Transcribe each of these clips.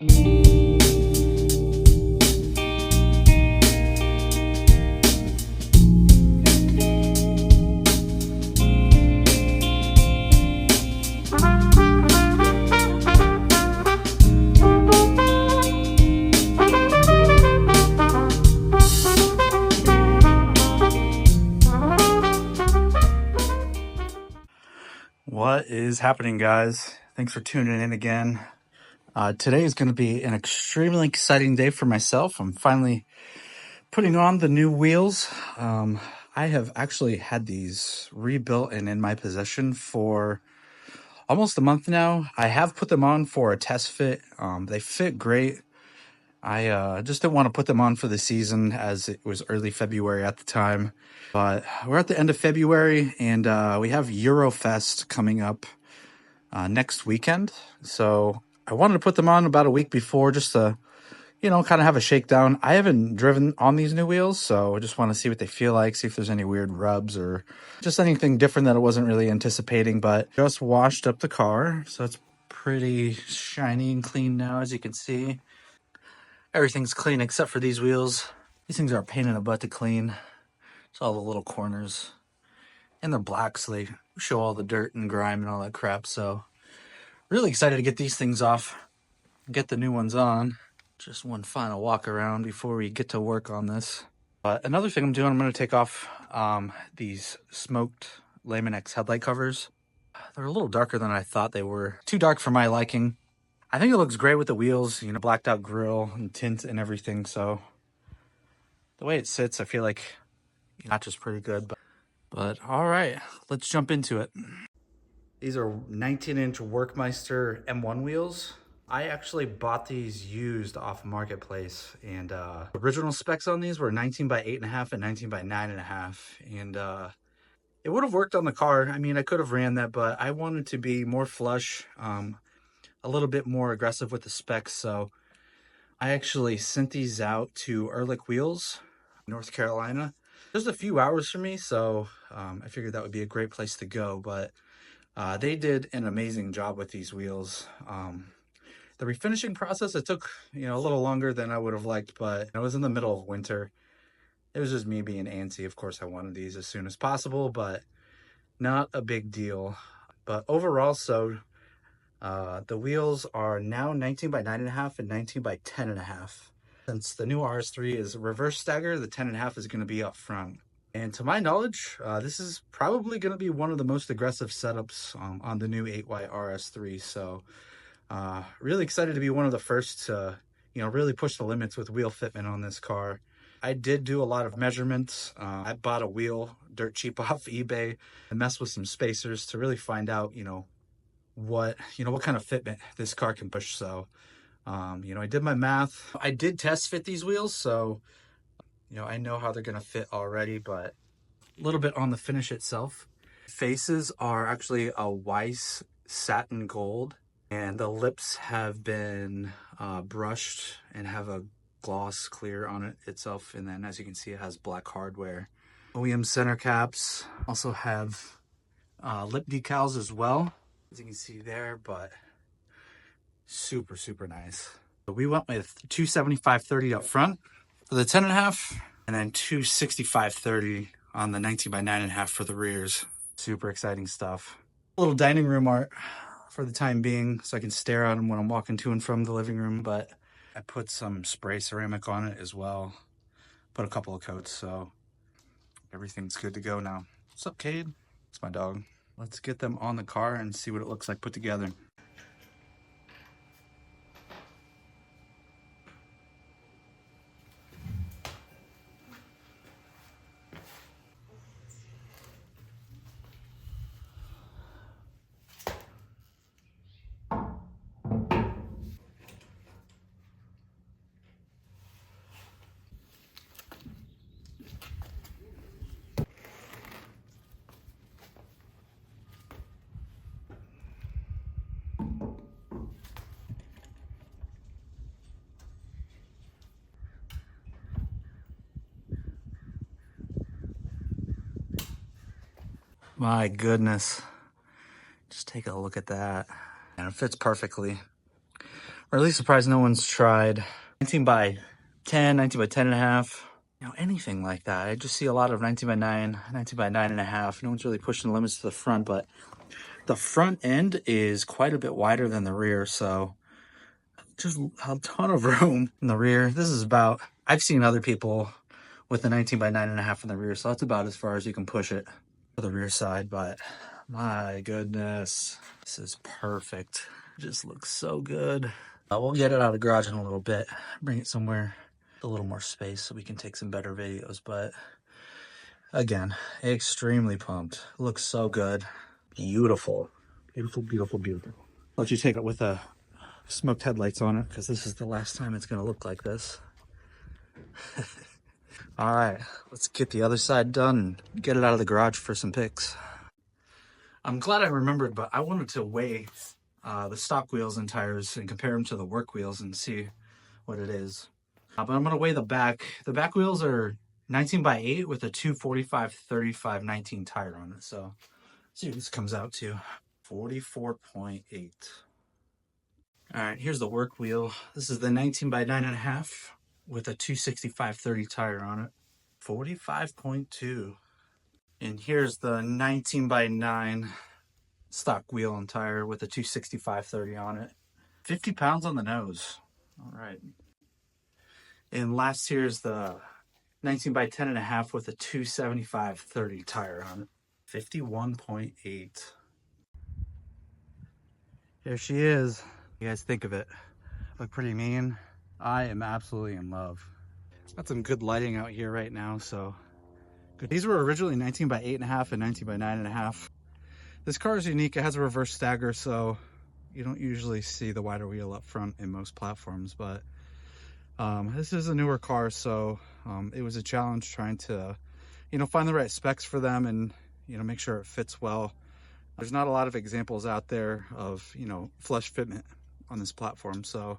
What is happening, guys? Thanks for tuning in again. Today is going to be an extremely exciting day for myself. I'm finally putting on the new wheels. I have actually had these rebuilt and in my possession for almost a month now. I have put them on for a test fit. They fit great. I just didn't want to put them on for the season as it was early February at the time. But we're at the end of February and we have Eurofest coming up next weekend. So I wanted to put them on about a week before just to, kind of have a shakedown. I haven't driven on these new wheels, so I just want to see what they feel like, see if there's any weird rubs or just anything different that I wasn't really anticipating. But just washed up the car, so it's pretty shiny and clean now, as you can see. Everything's clean except for these wheels. These things are a pain in the butt to clean. It's all the little corners. And they're black, so they show all the dirt and grime and all that crap. So really excited to get these things off, get the new ones on. Just one final walk around before we get to work on this. Another thing I'm doing, I'm going to take off these smoked Lamin-X headlight covers. They're a little darker than I thought they were. Too dark for my liking. I think it looks great with the wheels, blacked out grille and tint and everything. So the way it sits, I feel like not just pretty good. But all right, let's jump into it. These are 19-inch Work Meister M1 wheels. I actually bought these used off Marketplace, and original specs on these were 19 by 8.5 and 19 by 9.5. And it would have worked on the car. I mean, I could have ran that, but I wanted to be more flush, a little bit more aggressive with the specs. So I actually sent these out to Ehrlich Wheels, North Carolina. Just a few hours for me, so I figured that would be a great place to go. But they did an amazing job with these wheels. The refinishing process, it took, a little longer than I would have liked, but I was in the middle of winter. It was just me being antsy. Of course, I wanted these as soon as possible, but not a big deal. But overall, so the wheels are now 19 by 9.5 and 19 by 10.5. Since the new RS3 is reverse stagger, the 10.5 is going to be up front. And to my knowledge, this is probably going to be one of the most aggressive setups on the new 8Y RS3. So really excited to be one of the first to, really push the limits with wheel fitment on this car. I did do a lot of measurements. I bought a wheel dirt cheap off eBay and messed with some spacers to really find out, what kind of fitment this car can push. So, I did my math. I did test fit these wheels, so, I know how they're going to fit already, but a little bit on the finish itself. Faces are actually a Weiss satin gold, and the lips have been brushed and have a gloss clear on it itself. And then, as you can see, it has black hardware. OEM center caps also have lip decals as well, as you can see there, but super, super nice. So we went with 275/30 up front for the 10.5, and then 265/30 on the 19 by 9.5 for the rears. Super exciting stuff. A little dining room art for the time being, so I can stare at them when I'm walking to and from the living room, but I put some spray ceramic on it as well. Put a couple of coats, so everything's good to go now. What's up, Cade? It's my dog. Let's get them on the car and see what it looks like put together. My goodness. Just take a look at that. And it fits perfectly. really surprised no one's tried 19 by 10, 19 by 10 and a half, anything like that. I just see a lot of 19 by 9, 19 by 9 and a half. No one's really pushing the limits to the front, but the front end is quite a bit wider than the rear, so just a ton of room in the rear. This is about, I've seen other people with the 19 by 9 and a half in the rear, so that's about as far as you can push it for the rear side, but my goodness, this is perfect. It just looks so good. We'll get it out of the garage in a little bit, bring it somewhere with a little more space so we can take some better videos, but again, extremely pumped. Looks so good. Beautiful. Beautiful, beautiful, beautiful. I'll let you take it with the smoked headlights on it because this is the last time it's going to look like this. All right, let's get the other side done and get it out of the garage for some pics. I'm glad I remembered, but I wanted to weigh the stock wheels and tires and compare them to the work wheels and see what it is. But I'm going to weigh the back. The back wheels are 19 by 8 with a 245/35/19 tire on it. So see what this comes out to. 44.8. All right, here's the work wheel. This is the 19 by 9.5 with a 265/30 tire on it. 45.2. And here's the 19 by 9 stock wheel and tire with a 265/30 on it. 50 pounds on the nose. All right. And last here's the 19 by 10.5 with a 275/30 tire on it. 51.8. There she is. What do you guys think of it? Look pretty mean. I am absolutely in love. Got some good lighting out here right now, so good. These were originally 19 by 8.5 and 19 by 9.5. This car is unique. It has a reverse stagger, so you don't usually see the wider wheel up front in most platforms, but this is a newer car, so it was a challenge trying to, find the right specs for them and, make sure it fits well. There's not a lot of examples out there of, flush fitment on this platform, so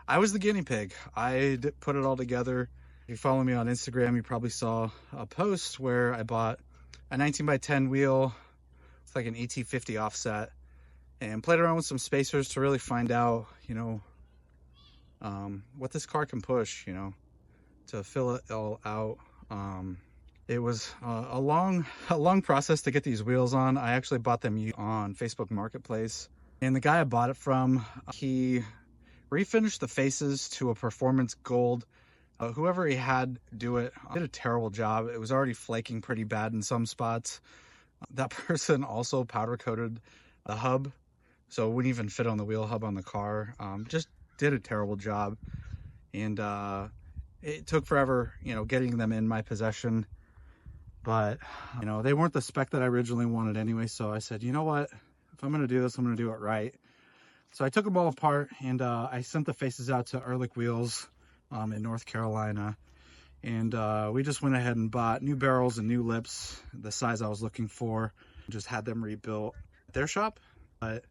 I was the guinea pig. I put it all together. If you follow me on Instagram, you probably saw a post where I bought a 19 by 10 wheel with like an ET50 offset and played around with some spacers to really find out, what this car can push, to fill it all out. It was a long process to get these wheels on. I actually bought them on Facebook Marketplace, and the guy I bought it from, he refinished the faces to a performance gold. Whoever he had do it did a terrible job. It was already flaking pretty bad in some spots. That person also powder coated the hub, so it wouldn't even fit on the wheel hub on the car. Just did a terrible job, and it took forever, getting them in my possession. But, they weren't the spec that I originally wanted anyway, so I said, you know what? If I'm going to do this, I'm going to do it right. So I took them all apart, and I sent the faces out to Ehrlich Wheels in North Carolina. And we just went ahead and bought new barrels and new lips, the size I was looking for. Just had them rebuilt at their shop. But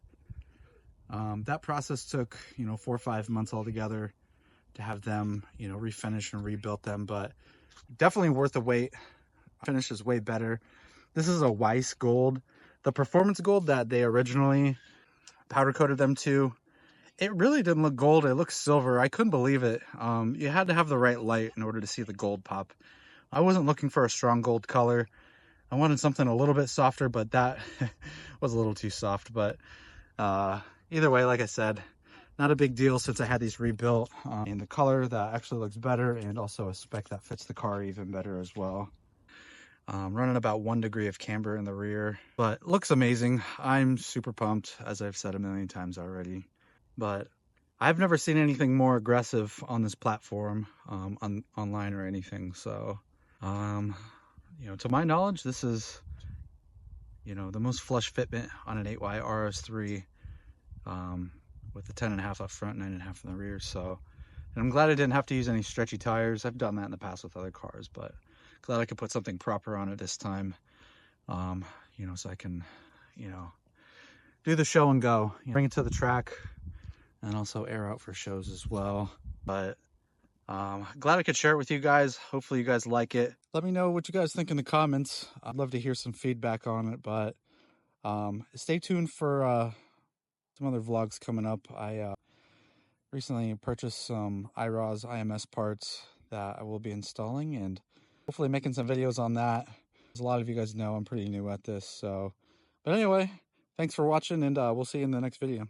that process took, 4 or 5 months altogether to have them, refinished and rebuilt them. But definitely worth the wait. Finish is way better. This is a Weiss gold. The performance gold that they originally powder coated them to, it really didn't look gold. It looked silver. I couldn't believe it. You had to have the right light in order to see the gold pop. I wasn't looking for a strong gold color. I wanted something a little bit softer, but that was a little too soft. But either way, like I said, not a big deal since I had these rebuilt in the color that actually looks better, and also a spec that fits the car even better as well. Running about 1 degree of camber in the rear, but looks amazing. I'm super pumped, as I've said a million times already. But I've never seen anything more aggressive on this platform, online or anything. So, to my knowledge, this is, the most flush fitment on an 8Y RS3, with the 10.5 up front, 9.5 in the rear. So, and I'm glad I didn't have to use any stretchy tires. I've done that in the past with other cars, but glad I could put something proper on it this time. So I can, do the show and go, bring it to the track, and also air out for shows as well. But glad I could share it with you guys. Hopefully you guys like it. Let me know what you guys think in the comments. I'd love to hear some feedback on it, but stay tuned for some other vlogs coming up. recently purchased some IROS IMS parts that I will be installing and hopefully making some videos on that. As a lot of you guys know, I'm pretty new at this. But anyway, thanks for watching, and we'll see you in the next video.